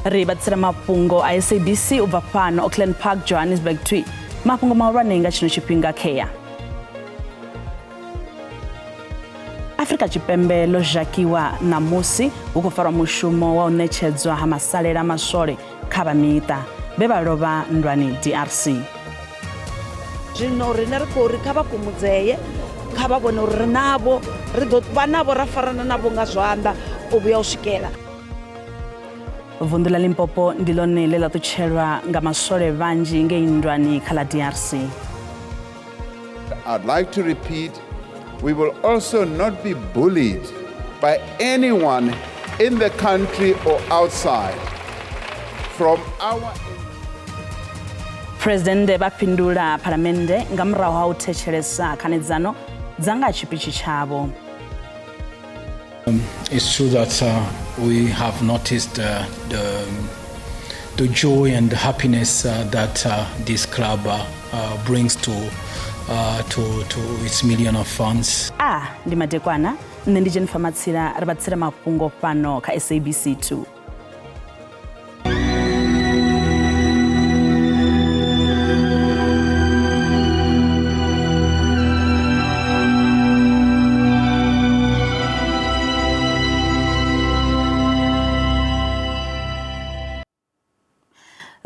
ri batsira Mafhungo a SABC ubva pano Auckland Park Johannesburg twi mafhungo mahulwane nga chino tshifhinga kheya. Afrika Tshipembe lo zhakiwa namusi hu farwa mushumo wa u ṋetshedzwa ha masalela maswole kha vha miṱa vhe vha lovha nndwani DRC. Zwino rine ri khou ri kha vha kumudzeye kha vha vhone uri ri navho ri ḓo vha navho ra farana navho nga zwanḓa u vhuya u swikela. Vundu la Limpopo ndi ḽone ḽe ḽa ṱutshelwa nga maswole vhanzhi ngei nndwani kha ḽa DRC. I'd like to repeat, we will also not be bullied by anyone in the country or outside from our... President vhapindula Phalamennde nga murahu ha u thetshelesa khanedzano dza nga tshipitshi tshavho. It's true that we have noticed the joy and the happiness that this club brings to its million of fans. Ndi madekwana nne ndi Jennifer Matsira ri batsira mafhungo fano kha SABC 2.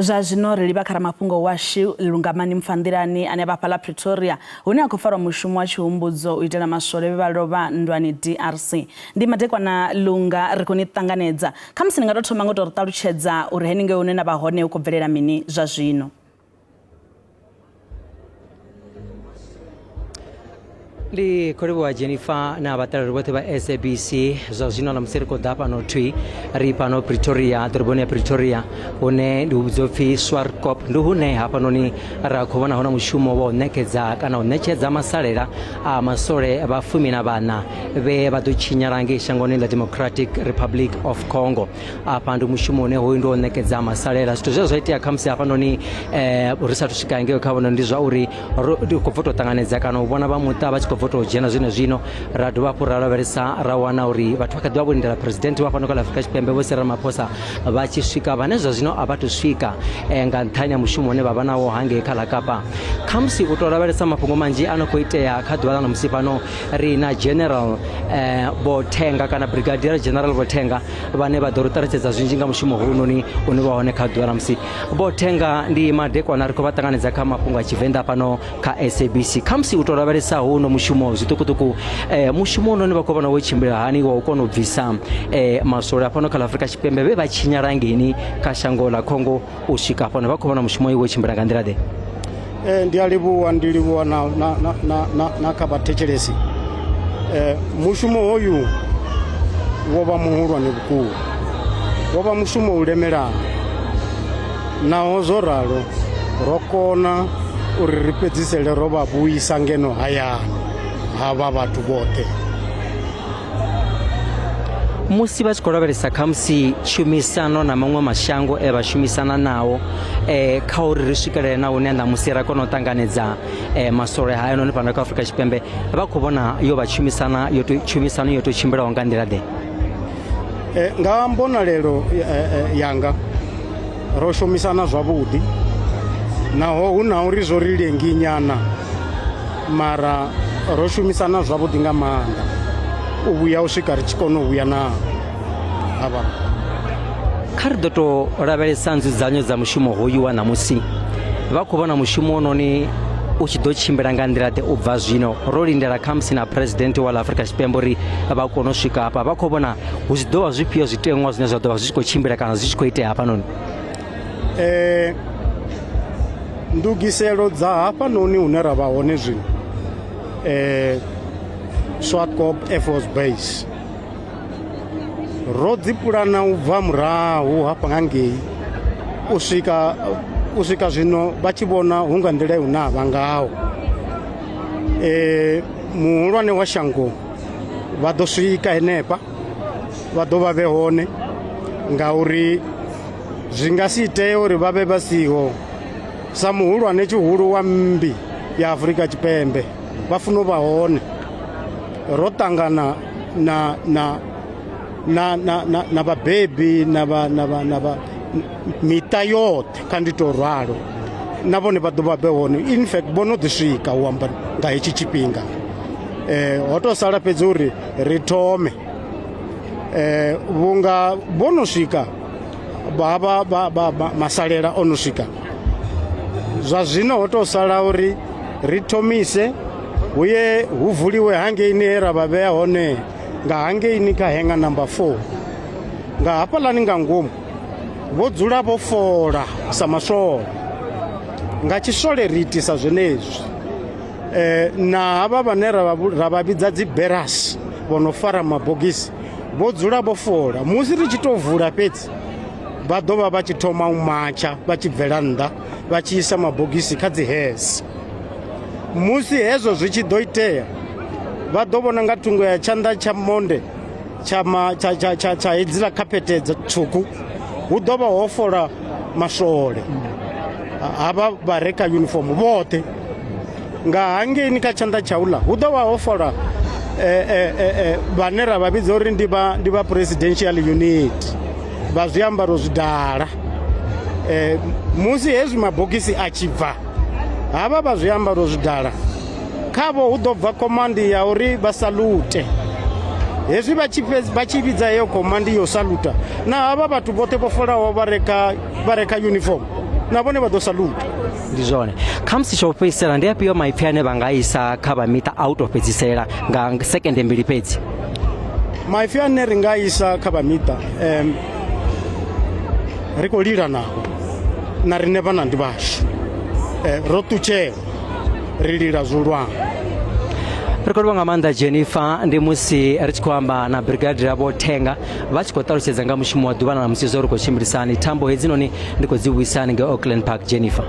Zwa zwino ri livha kha mafhungo washu Lungamani Mfandirani ane vha fhala Pretoria hune a khou farwa mushumo wa tshihumbudzo u itela maswole vha lovha nndwani DRC. Ndi madekwana Lunga ri khou ni ṱanganedza kha musi ni nga tou thoma ngo tou ri ṱalutshedza uri heningei hune na vha hone hu khou bvelela mini zwa zwino. Ndi kholiwa Jennifer na vhaṱaleli vhoṱhe vha SABC zwa zwino na musi ri khou ḓa fhano thwi ri pano Pretoria ḓoroboni ya Pretoria hune ndi hu vhidzwa upfhi Swartkop ndi hune hafhanoni ra khou vhona hona mushumo wa u ṋekedza kana u ṋetshedza masalela a maswole vha 14 vhe vha ḓo tshinyala ngei shangoni ḽa Democratic Republic of Congo. Afha ndi mushumo une hoyu ndi u ṋekedza masalela zwithu zwe zwa itea kha musi hafhanoni ri sathu swika ngei kha vhona ndi zwa uri ri khou bva tou ṱanganedza kana u vhona vha muṱa vha tshi khou voto dzhena zwino ra dovha hafhu ra lavhelesa ra wana uri vhathu vha kha ḓivha vho lindela president wa fhano kha Afrika Tshipembe Vho Cyril Ramaphosa vha tshi swika vhane zwa zwino a vha tu swika nga nṱhani ha mushumo une vha vha nawo hangei kha ḽa Kapa. Kha musi u tou lavhelesa mafhungo manzhi ano khou itea kha ḓuvha ḽa musi fhano ri na General Botenga kana Brigadier General Botenga vhane vha ḓo ri ṱalutshedza zwinzhi nga mushumo hounoni une vha hone kha ḓuvha ḽa musi. Botenga ndi madekwana ri khou vha ṱanganedza kha mafhungo a Tshivenda fhano kha SABC. Kha musi u tou lavhelesa huno mushumo zwiṱukuṱuku mushumo une vha khou vhona wo tshimbila hani wa u kona u bvisa maswole a fhano kha Afrika Tshipembe vhe vha tshinyala ngeni kha shango ḽa Congo u swika fhano vha khou vhona mushumo wo tshimbila nga nḓila ḓe. Ndi livhuwa na kha vhathetshelesi mushumo hoyu wo vha muhulwane vhukuma wo vha mushumo u lemelaho naho zwo ralo ro kona uri ri fhedzisele ro vha vhuisa ngeno hayani hava vhathu vhoṱhe. Musi vha tshi khou lavhelesa kha musi tshumisano na maṅwe mashango vha shumisana nawo kha uri ri swikelele na hune na musi ra kona u ṱanganedza maswole haya noni fhano kha Afrika Tshipembe vha khou vhona yo vha tshumisano yo tou tshimbilaho nga nḓila ḓe. Nga mbonalelo yanga ro shumisana zwavhuḓi naho hu na uri zwo ri lengi nyana mara ro shumisana zwavhuḓi nga maanḓa u vhuya u swika ri tshi kona u vhuya na hava. Kha ri ḓo tou lavhelesa nzudzanyo dza mushumo hoyu wa ṋamusi vha khou vhona mushumo ononi u tshi ḓo tshimbila nga nḓila ḓe u bva zwino ro lindela kha musi na president wa Afrika Tshipembe uri vha kone u swika hafha vha khou vhona hu tshi ḓo vha zwifhio zwiteṅwa zwine zwa ḓo vha zwi tshi khou tshimbila kana zwi tshi khou itea hafhanoni. Ndugiselo dza hafhanoni hune ra vha hone zwino Swartkop Air Force Base ro dzi pulana u bva murahu hafha nga ngei u swika zwino vha tshi vhona hu nga nḓila hu na vha ngaho muhulwane wa shango vha ḓo swika henefha vha ḓo vha vhe hone ngauri zwi nga si itee uri vha vhe vha siho sa muhulwane tshihulu wa mmbi ya Afrika Tshipembe vha funa u vha hone. Ro ṱangana na vhabebi na miṱa yoṱhe kha ndi tou ralo na vhone vha ḓo vha vhe hone, in fact vho no ḓi swika u amba nga hetshi tshifhinga. Ho tou sala fhedzi uri ri thome vhunga vho no swika masalela o no swika, zwa zwino ho tou sala uri ri thomise hu ye hu vuliwe hangeini he ra vha vhea hone nga hangeini kha henga number 4 nga hafhaḽani nga ngomu vho dzula vho fola sa maswole. Nga tshisole ri itisa zwenezwi na havha vhane ra vha vhidza dzi bearers vho no fara mabogisi vho dzula vho fola. Musi ri tshi tou vula fhedzi vha ḓo vha vha tshi thoma u matsha vha tshi bvela nnḓa vha tshi isa mabogisi kha dzi hese. Musi hezwo zwi tshi ḓo itea vha ḓo vhona nga thungo ya tshanḓa tsha monde tsha hedzila khaphethe tswuku hu ḓo vha ho fola maswole havha vha re kha uniform vhoṱhe. Nga hangeini kha tshanḓa tsha uḽa hu ḓo vha ho fola vhane ra vha vhidza uri ndi vha presidential unit vha zwiambaro zwidala. Musi hezwi mabogisi a tshi bva havha vha zwiambaro zwidala khavho hu ḓo bva komandi ya uri vha salute. Hezwi vha tshi vhidza heyo komandi yo saluta na havha vhathu vhoṱhe vho folaho vha re kha uniform na vhone vha ḓo saluta. Ndi zwone kha musi tsha u fhedzisela ndi afhio maipfi ane vha nga isa kha vha miṱa a u tou fhedzisela nga sekende mbili fhedzi? Maipfi ane ri nga isa kha vha miṱa ri khou lila navho na riṋe vhana ndi vhashu, ro ṱutshela ri lila zwihulwane. Ri khou livha nga maanḓa Jennifer, ndi musi ri tshi khou amba na brigadir Vho Thenga vha tshi khou ṱalutshedza nga mushumo wa ḓuvha na musi zwo ri khou tshimbilisani. Thambo hedzinoni ndi khou dzi vhuisani nga Auckland Park. Jennifer,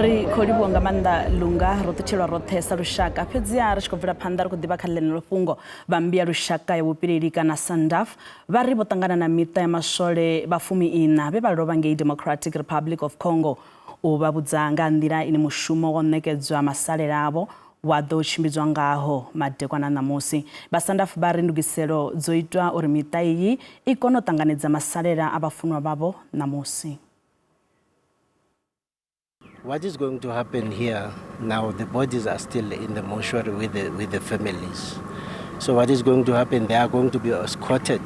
ri khou livhuwa nga maanḓa Lunga, ro ṱutshelwa roṱhe sa lushaka. Fhedziha ri tshi khou bvela phanḓa ri khou ḓivha kha ḽeneḽo fhungo vha mmbi ya lushaka ya vhupileli kana SANDF vha ri vho ṱangana na miṱa ya maswole vha 14 vhe vha lovha ngei Democratic Republic of Congo u vha vhudza nga nḓila ine mushumo wo ṋekedzwa masalela avho wa ḓo tshimbidzwa ngaho madekwana ṋamusi. Vha SANDF vha ri ndugiselo dzo itwa uri miṱa iyi i kone u ṱanganedza masalela a vhafunwa vhavho ṋamusi. What is going to happen here now? The bodies are still in the mortuary with the families. So what is going to happen? They are going to be escorted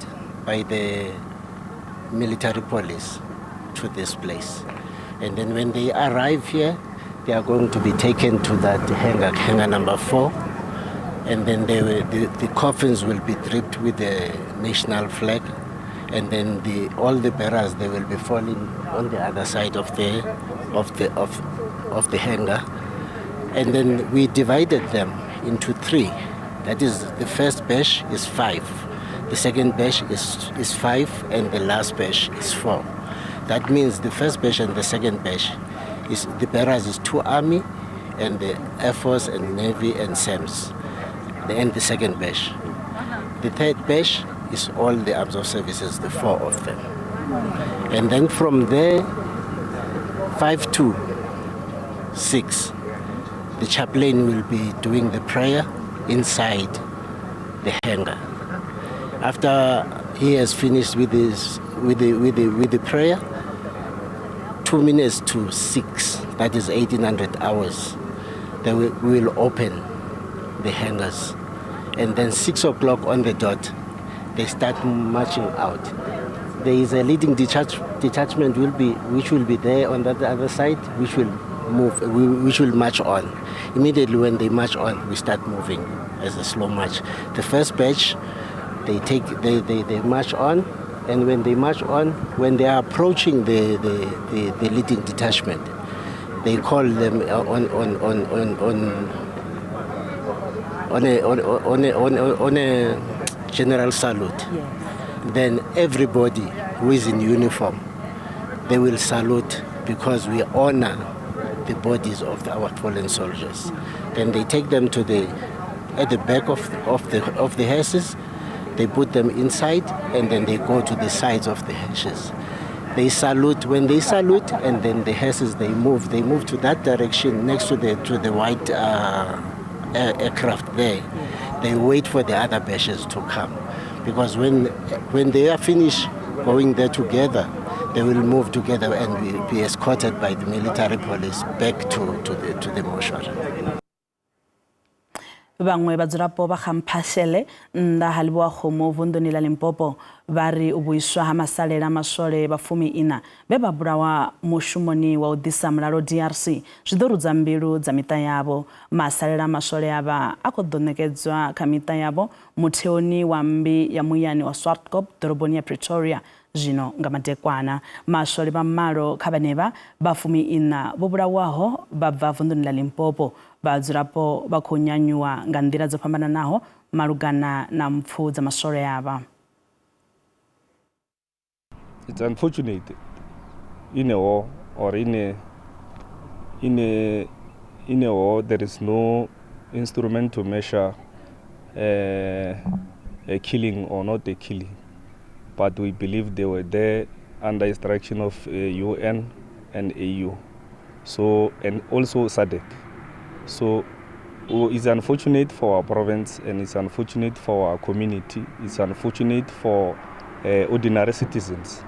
by the military police to this place, and then when they arrive here, they are going to be taken to that hangar number 4, and then the coffins will be draped with the national flag, and then all the bearers, they will be falling on the other side of the hangar, and then we divided them into 3. That is, the first batch is 5, the second batch is 5, and the last batch is 4. That means the first batch and the second batch is the bearers is 2 Army and the Air Force and Navy and SAMS, and the second batch. The third batch is all the arms of services, the 4 of them. And then from there, 5 to 6, the chaplain will be doing the prayer inside the hangar. After he has finished with the prayer, 2 minutes to 6, that is 1800 hours, then we will open the hangars. And then 6 o'clock on the dot, they start marching out. There is a leading detachment which will be there on the other side, which will move, which will march on. Immediately when they march on, we start moving as a slow march. The first batch, they march on, and when they march on, when they are approaching the leading detachment, they call them on a general salute. Yes. Then everybody who is in uniform, they will salute because we honor the bodies of our fallen soldiers. Then they take them at the back of the hearses. They put them inside, and then they go to the sides of the hearses. They salute. When they salute, and then the hearses they move to that direction next to the white aircraft there. They wait for the other batches to come, because when they are finished going there together, they will move together and be escorted by the military police back to the mortuary. Bangwe ba dzulapo ba Gamphashele nda haliwa khomo vundoni la Limpopo bari ubuiswa ha masalela masole bafumi ina beba bulawa mushumoni wa udisa mulalo DRC zvidorudza mbilu dza mita yabo masalela masole aba akodonekedzwa kha mita yabo mutheoni wa mbi ya muyani wa Swartkop doroboni ya Pretoria zino ngamadekwana masole ba malo khabaneba bafumi ina bobulawaho babva vundoni la Limpopo badzulapo bakhonyanywa nga ndira dzopambana naho malugana na mpfu dza masole aba. It's unfortunate in a war or in a war there is no instrument to measure a killing or not a killing, but we believe they were there under instruction of UN and AU, so and also SADC. So it's unfortunate for our province and it's unfortunate for our community. It's unfortunate for ordinary citizens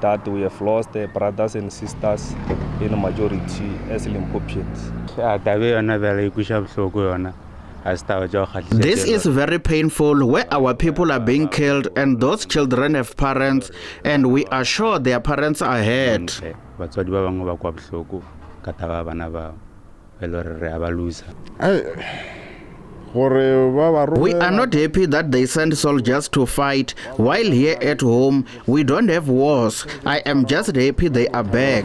that we have lost their brothers and sisters in a majority as Limpopians. This is very painful where our people are being killed and those children have parents and we are sure their parents are hurt. We are not happy that they send soldiers to fight, while here at home we don't have wars. I am just happy they are back.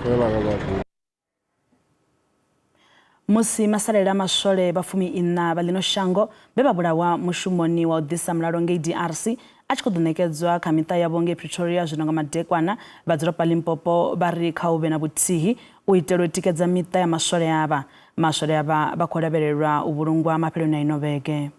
Musi masalela masole bafumi ina balino shango beba bulawa mushumoni wa udisa mulalo nge DRC achikodonekedzwa kha mita yabo nge Pretoria zvinonga madekwana badzula Limpopo bari khaube na butihi uitelo tikedza mita ya masole aba bakolabererwa ubulungwa mapelo na inoveke.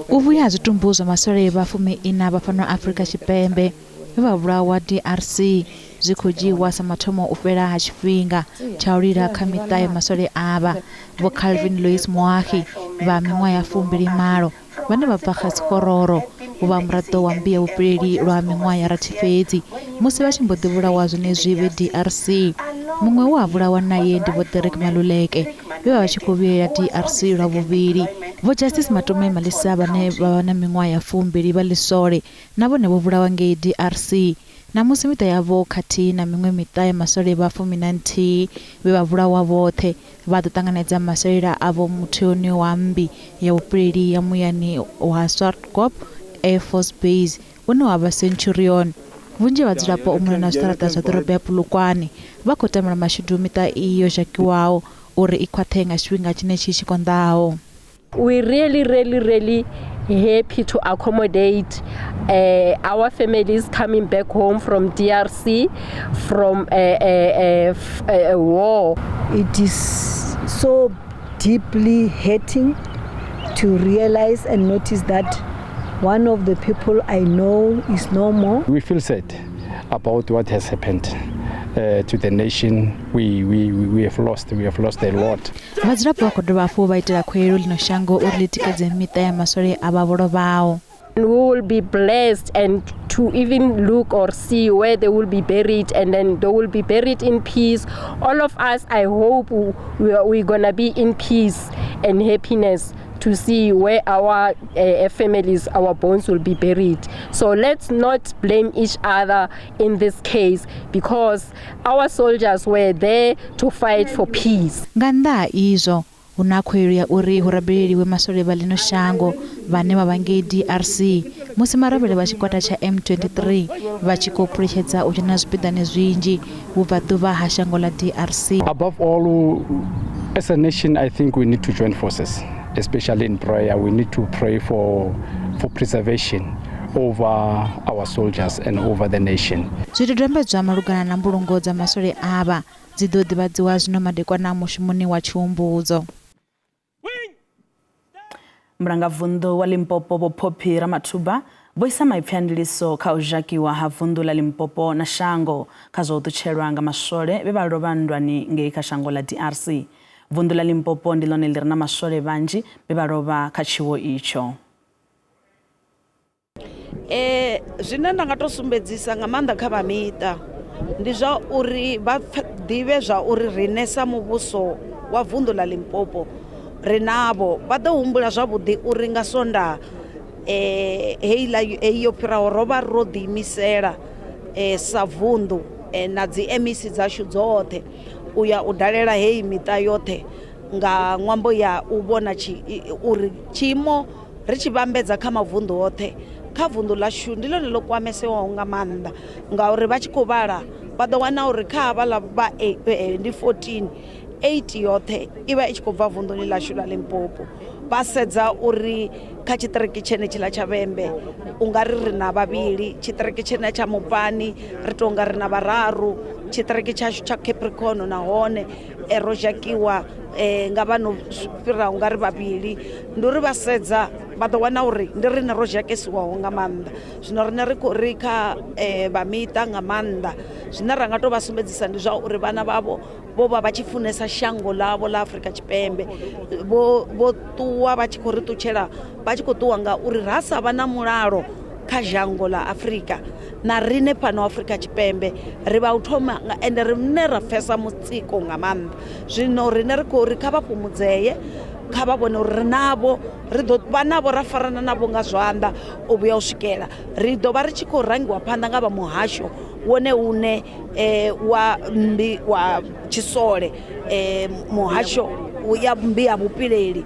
Uvuya zitumbuzo masole bafumi ina bafano Africa Chipembe beba bulawa DRC zikujiwa samathomo ufera ha chifhinga chaulira kha mita ya masole aba bo Calvin Louis Moahi ba mimwa ya fumbiri malo vane vabva khasikororo uva murato wa mbiya upileli lwa mimwa ya ratifedzi musi vachimbodi vulawa zvenezvi ve DRC mumwe wa vulawa naye ndivo Derek Maluleke veva vachikuviyela DRC lwa vuvili vo Justice Matome Malisa vane vana mimwa ya fumbiri valisole navone vo vulawa nge DRC na musi mita yavo khati na mimwe mita ya masole va 19 veva vulawa vothe va dotanganedza masolera avo mutheoni wa mbi ya upileli ya muyani wa Swartkop Air Force Base une wa Centurion vunje vadzulapo umwe na strata za doroba ya Pulukwane vakotamela mashudu mita iyo zhakiwao uri ikhwathenga xifhinga chine chichikondawo. We really happy to accommodate our families coming back home from DRC from a war. It is so deeply hurting to realize and notice that one of the people I know is no more. We feel sad about what has happened to the nation. We have lost a lot. Vadzulapo vakodova vaitela khwelo lino shango uri litikedze mita ya masole avavolo vao. We will be blessed and to even look or see where they will be buried, and then they will be buried in peace. All of us, I hope we're gonna be in peace and happiness to see where our families, our bones will be buried. So let's not blame each other in this case because our soldiers were there to fight for peace. Nganda izo unakhwelya uri hurabeleliwe masole balino shango vane vavange DRC musi marabele vachikwata cha M23 vachikopuletshedza uchina zwipidane zwinji ubva ḓuvha ha shango la DRC. Above all, as a nation, I think we need to join forces, especially in prayer. We need to pray for preservation over our soldiers and over the nation. Zvidondembedzwa malugana na mbulungo dza masole ava dziḓoḓivhadziwa zwino madekwana mushumoni wa tshiumbudzo. Mrangavundu wa Limpopo Bophophi Ramathuba voisa maipfyandiliso kha uzhakiwa ha vundu la Limpopo na shango kha zwa u ṱutshelwa nga masole vevalova ndwani ngei kha shango la DRC. Vundu la Limpopo ndi lone ḽi re na masole vanji vevalova kha tshiwo icho. zwine nda nga to sumbedzisa nga maanḓa kha vha miṱa ndi zwa uri vha ḓivhe zwa uri rine sa muvhuso wa vunḓu ḽa Limpopo ri navho vha ḓo humbula zwavhuḓi uri nga sonda heyo phiraho ro vha ro ḓiimisela sa vunḓu na dzi MEC dzashu dzoṱhe u ya u dalela heyi miṱa yoṱhe nga ṅwambo ya u vhona uri tshiimo ri tshi vhambedza kha mavunḓu oṱhe kha vunḓu ḽashu ndi ḽone ḽo kwamesewaho nga maanḓa ngauri vha tshi khou vhala vha ḓo wana uri kha havhaḽa vha ndi 14 8 yoṱhe i vha i tshi khou bva vunḓuni ḽashu ḽa Limpopo vha sedza uri kha tshiṱiriki tshenetshiḽa tsha Vhembe u nga ri na vhavhili tshiṱiriki tshene tsha Mupani ri tou nga ri na vhararu tshiṱiriki tshashu tsha Capricorn nahone ro zhakiwa nga vhano fhiraho nga ri vhavhili ndi uri vha sedza vha ḓo wana uri ndi rine ro zhakesiwaho nga maanḓa zwino rine ri kha vha miṱa nga maanḓa zwine ra nga tou vha sumbedzisa ndi zwa uri vhana vhavho vho vha vha tshi funesa shango ḽavho ḽa Afrika Tshipembe vho ṱuwa vha tshi khou ri ṱutshela vha tshi khou ṱuwa nga uri ra sa vha na mulalo kha zhango ḽa Afrika na rine fhano Afrika Tshipembe ri vha u thoma ende rine ra pfesa mutsiko nga maanḓa zwino rine ri khou ri kha vha fhumudzeye kha vha vhone uri ri navho ri ḓo vha navho ra farana navho nga zwanḓa u vhuya u swikela ri ḓo vha ri tshi khou rangiwa phanḓa nga vha muhasho wone une wa Tshisole muhasho ya mmbi ya vhupileli.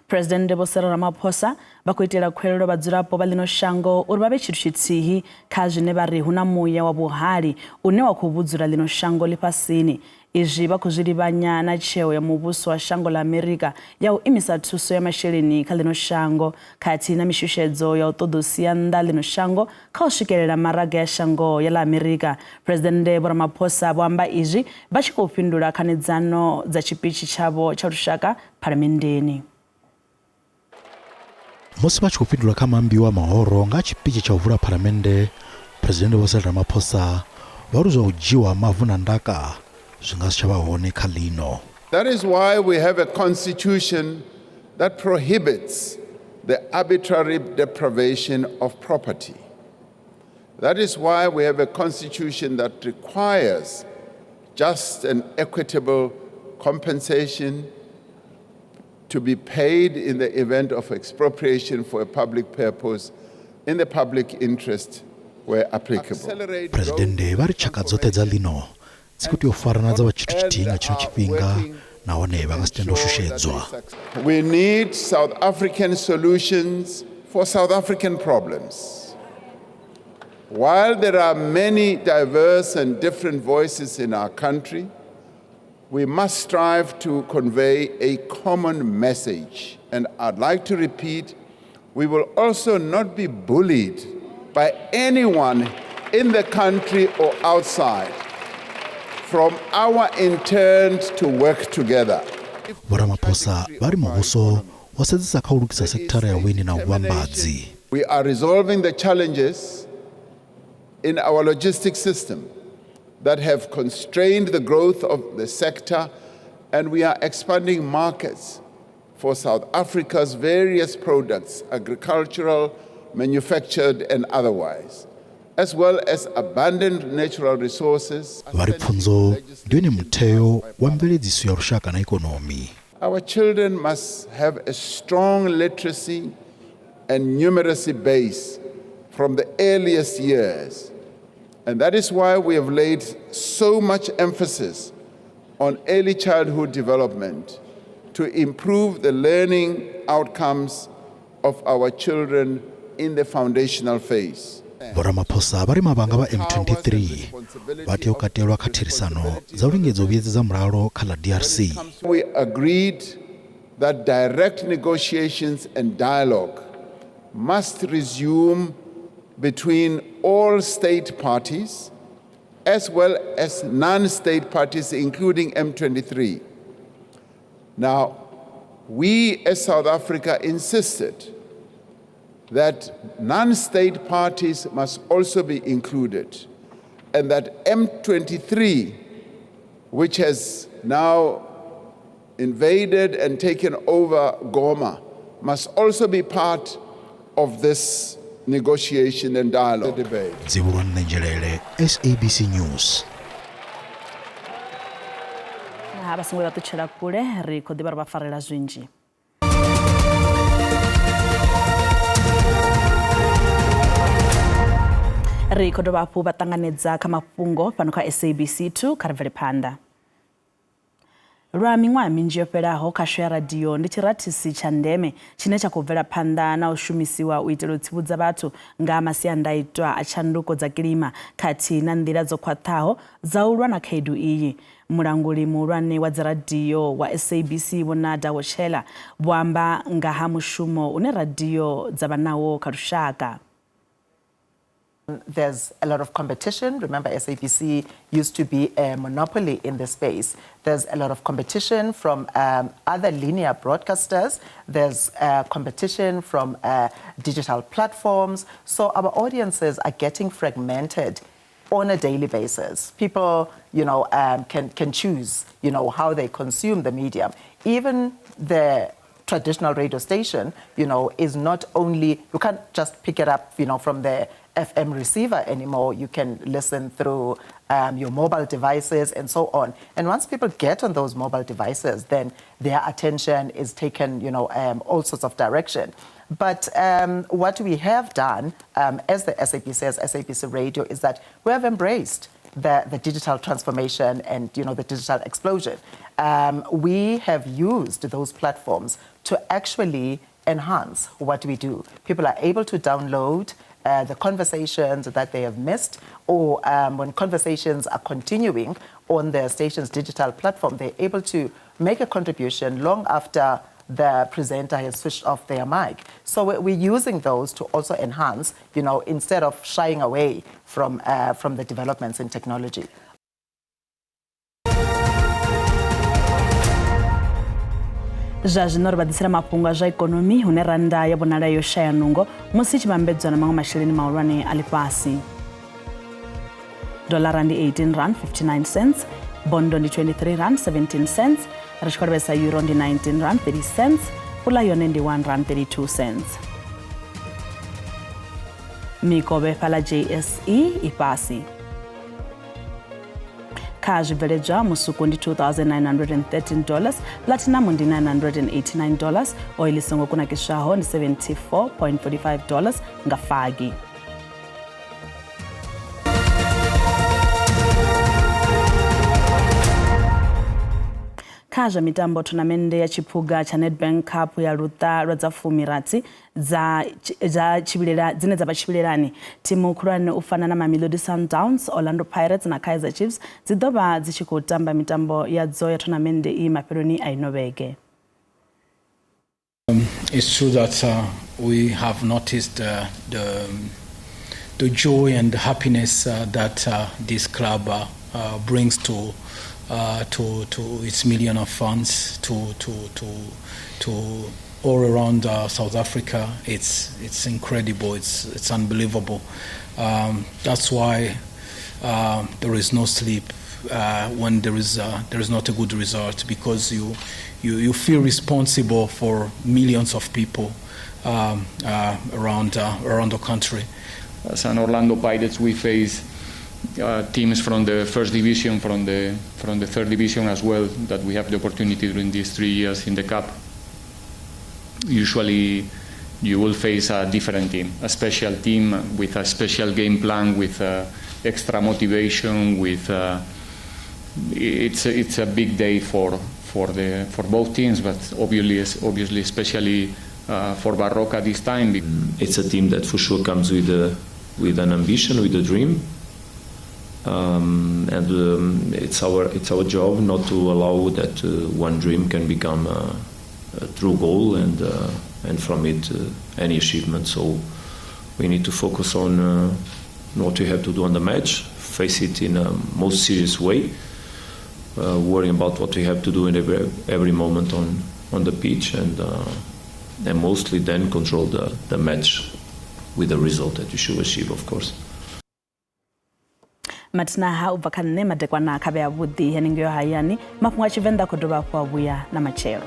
President Vho Cyril Ramaphosa vha khou itela khuwelelo vhadzulapo vha ḽino shango uri vha vhe tshithu tshithihi kha zwine vha ri hu na muya wa vhuhali une wa khou vhudzula ḽino shango ḽifhasini izwi vha khou zwi livhanya na tsheo ya muvhuso wa shango ḽa Amerika ya u imisa thuso ya masheleni kha ḽino shango khathihi na mishushedzo ya u ṱoḓa u sia nnḓa ḽino shango kha u swikelela maraga ya shango ya ḽa Amerika. President Vho Ramaphosa vho amba izwi vha tshi khou fhindula khanedzano dza tshipitshi tshavho tsha lushaka phalamennde. Musi vha tshi khou fhindula kha maambiwa mahoro nga tshipitshi tsha u vula phalamennde, President Vho Cyril Ramaphosa vha ri zwa u dzhiwa mavu na ndaka zwi nga si tsha vha hone kha ḽino. That is why we have a constitution that prohibits the arbitrary deprivation of property. That is why we have a constitution that requires just and equitable compensation to be paid in the event of expropriation for a public purpose in the public interest where applicable. Presidente vha ri tshaka dzoṱhe dza ḽino dzi khou tea u farana dza vha tshithu tshithihi nga tshino tshifhinga nahone vha nga si tende u shushedzwa. We need South African solutions for South African problems. While there are many diverse and different voices in our country, we must strive to convey a common message. And I'd like to repeat, we will also not be bullied by anyone in the country or outside from our intent to work together. Vho Ramaphosa vha ri muvhuso wa sedzesa kha u lugisa sekithara ya vhuendi na vhuvhambadzi. We are resolving the challenges in our logistics system that have constrained the growth of the sector, and we are expanding markets for South Africa's various products, agricultural, manufactured and otherwise, as well as abundant natural resources. Vha ri pfunzo ndi yone mutheo wa mveledziso ya lushaka na ikonomi. Our children must have a strong literacy and numeracy base from the earliest years. And that is why we have laid so much emphasis on early childhood development to improve the learning outcomes of our children in the foundational phase. Vho Ramaphosa vha ri mavhanga vha M23 vha tea u katelwa kha therisano dza u lingedza u vhuedzedza mulalo kha ḽa DRC. We agreed that direct negotiations and dialogue must resume between all state parties as well as non-state parties, including M23. Now, we as South Africa insisted that non-state parties must also be included, and that M23, which has now invaded and taken over Goma, must also be part of this negotiation and dialogue debate. Ziburon Nenjelele, SABC News. Abasungula tuchela kule riko dibarba farela zwinji. Riko dobapu batanganedza kha Mafhungo pano kha SABC 2 karivele panda. Lwa miṅwaha minzhi yo fhelaho khasho ya radio ndi tshiratisi tsha ndeme tshine tsha khou bvela phanḓa na u shumisiwa u itela u tsivhudza vhathu nga masiandaitwa a tshanduko dza kilima khathihi na nḓila dzo khwaṱhaho dza u lwa na khaedu iyi. Mulanguli muhulwane wa dzi radio wa SABC Vho Dawotshela vho amba nga ha mushumo une radio dza vha nawo kha lushaka. There's a lot of competition. Remember, SABC used to be a monopoly in this space. There's a lot of competition from other linear broadcasters. There's competition from digital platforms. So our audiences are getting fragmented on a daily basis. People, can choose, how they consume the medium. Even the traditional radio station, is not only, you can't just pick it up, from the FM receiver anymore. You can listen through your mobile devices and so on. And once people get on those mobile devices, then their attention is taken, all sorts of direction. But what we have done, as the SABC says, SABC Radio, is that we have embraced the digital transformation and the digital explosion. We have used those platforms to actually enhance what we do. People are able to download the conversations that they have missed, or when conversations are continuing on the station's digital platform, they're able to make a contribution long after the presenter has switched off their mic. So we're using those to also enhance, instead of shying away from the developments in technology. Zwino ri badisira mafhungo zwa ikonomi hune randa ya bonala yo shaya nungo musi tshivhambedzwa na maṅwe masheleni mahulwane a ḽifhasi. Dollar ndi 18 rand 59 cents, bondo ndi 23 rand 17 cents, ri tshi khou lavhelesa euro ndi 19 rand 30 cents, pula yone ndi 1 rand 32 cents. Mikovhe fhala JSE i fhasi. Kha zwibveledzwa musuku ndi $2,913, platinum ndi $989, oil songo kunakiswaho ndi $74.45 nga fagi. Kha zwa mitambo, tournament ya Chiphuga cha Nedbank Cup ya luṱa lwa dza 10 dza chibilela dzine dza vha chibilelani, timu khulwane u fana na Mamelodi Sundowns, Orlando Pirates na Kaizer Chiefs dzi ḓo vha dzi tshi khou tamba mitambo ya dzo ya tournament i mafheloni a ino vhege. It's true that we have noticed the joy and the happiness that this club brings to its million of fans, to all around South Africa. It's incredible. It's unbelievable. That's why there is no sleep when there is not a good result, because you feel responsible for millions of people around the country. As an Orlando Pirates, we face teams from the first division, from the third division as well, that we have the opportunity during these 3 years in the cup. Usually you will face a different team, a special team with a special game plan, with extra motivation, with it's a big day for both teams, but obviously especially for Barroca this time. It's a team that for sure comes with an ambition, with a dream. It's our job not to allow that one dream can become a true goal, and from it any achievement. So we need to focus on what we have to do on the match, face it in a most serious way, worrying about what we have to do in every moment on the pitch, and mostly then control the match with the result that we should achieve, of course. Matinaha ubva kha nne madekwana khabe ya vhuḓi henengeyo hayani, mafhungo a Tshivenda khou dovha hafhu a vhuya na matshelo.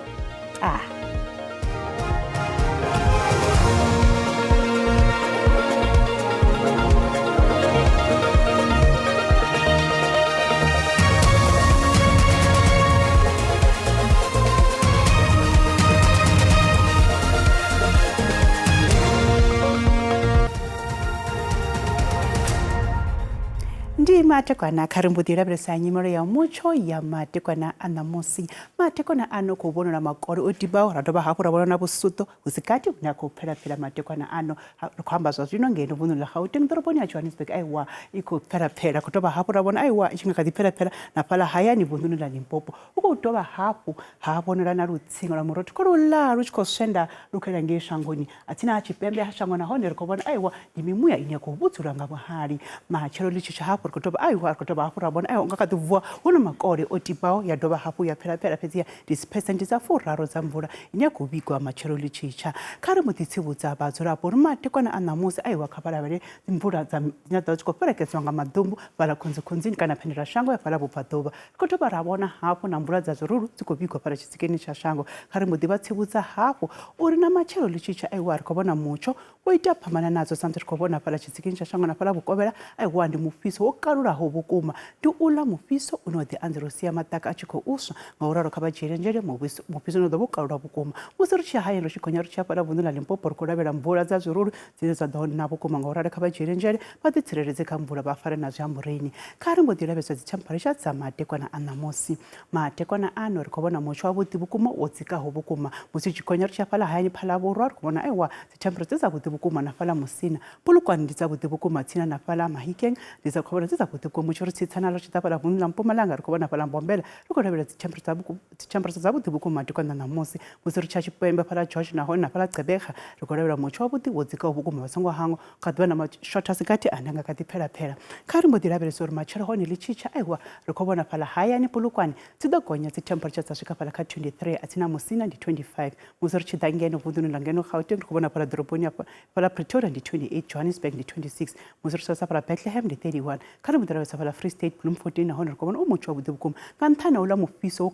ndi matekwana kharimbudira bresa nyimoro ya mucho ya matekwana anamosi matekwana ano kubonora makore otibao ratoba hapura bona busuto usikati na kuphela matekwana ano khamba zwino ngeno vunula Gauteng doroboni ya Johannesburg aiwa ikuphela kutoba hapura bona aiwa ichingakadi phela na pala hayani vunula Limpopo ukutoba hapu habonera na rutsingo la muroti korula ruchko senda lukela ngeshangoni atina achipembe hashangona honere kobona aiwa ndimimuya inyako butsura ngabahari machero lichicha hapo kutoba aiwa kutoba hapo rabona aiwa ngakatuvua una makore otibao ya doba hapo ya phela pezia dispercent za furaro za mvura inyako bigwa machero lichicha kare mutitsibutsa bazura hapo matekwana anamusi aiwa kabala bale mvura za nyadotsko perekezwa ngamadumbu bala konzini kana phendera shango ya pala bupatoba kutoba rabona hapo na mvura za zururu zikobigwa para chisikeni cha shango kare mutibatsibutsa hapo uri na machero lichicha aiwa kobona mucho oita phamana nazo santre kobona pala chisikeni cha shango na pala bukobela aiwa ndi mufiso wokalula ho bukuma ndi ula mufiso unodi anzerosia mataka achiko uswa ngauraro kabajerenjere mufiso no dobukalula bukuma musirichi hayelo chikonyaru cha pala vunula Limpopo kurabela mvura za zururu ziza dahoni na bukuma ngauraro kabajerenjere baditsirereze kamvura bafare nazo yamureni kare mbodira beso zichamparisha za matekwana anamosi matekwana ano rikobona mucho wabuti bukuma wotsika ho bukuma musichikonyaru cha pala hayani pala borwa kubona aiwa zichamparisha buti bukuma na pala musina pulukwani nditsa buti bukuma tsina na pala mahikeng nditsa khobona tsitsa buti ko mucho tsitsana lo chita pala vunula Mpumalanga rikobona pala Mbombela rikorabela zichamparisha za buti bukuma matekwana namosi musirichi chipembe pala George na hona pala Gqeberha rikorabela mucho wabuti wotsika ho bukuma basongo hango kadwana ma shorta sikati ananga kati phela kare mbodira bele sori machero hone lichicha aiwa rikobona pala hayani pulukwani tsidagonya zi temperature tsasvika pala ka 23 atina musina ndi 25 musirichi dangeno vunula ngeno Gauteng rikobona pala doroboni pala Pretoria ndi 28 Johannesburg ndi 26 musirichi sa pala Bethlehem ndi 31 kare mbodira bele pala Free State Bloemfontein na hone rikobona umucho wabuti bukuma kanthana ula mufiso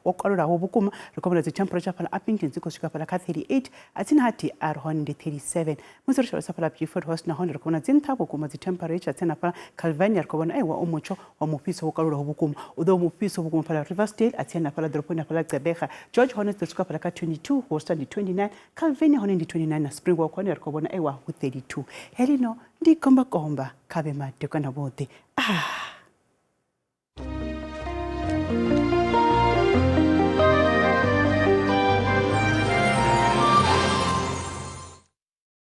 wokalura ho bukuma rikobona zi temperature pala Upington zikosvika pala ka 38 atina hati hone ndi 37 musirichi sa pala Beaufort West na hone rikobona zinthabo kuma zi temperature tsena pala Calvania rikobona aiwa umucho wa mufiso wokalura ho bukuma udo mufiso bukuma pala Riversdale atsena pala doroboni pala Gqeberha George hone zikosvika pala ka 22 Worcester ndi 29 Calvania hone ndi 29 na Springbok hone rikobona aiwa ku 32 helino ndi komba kabe matekwana bote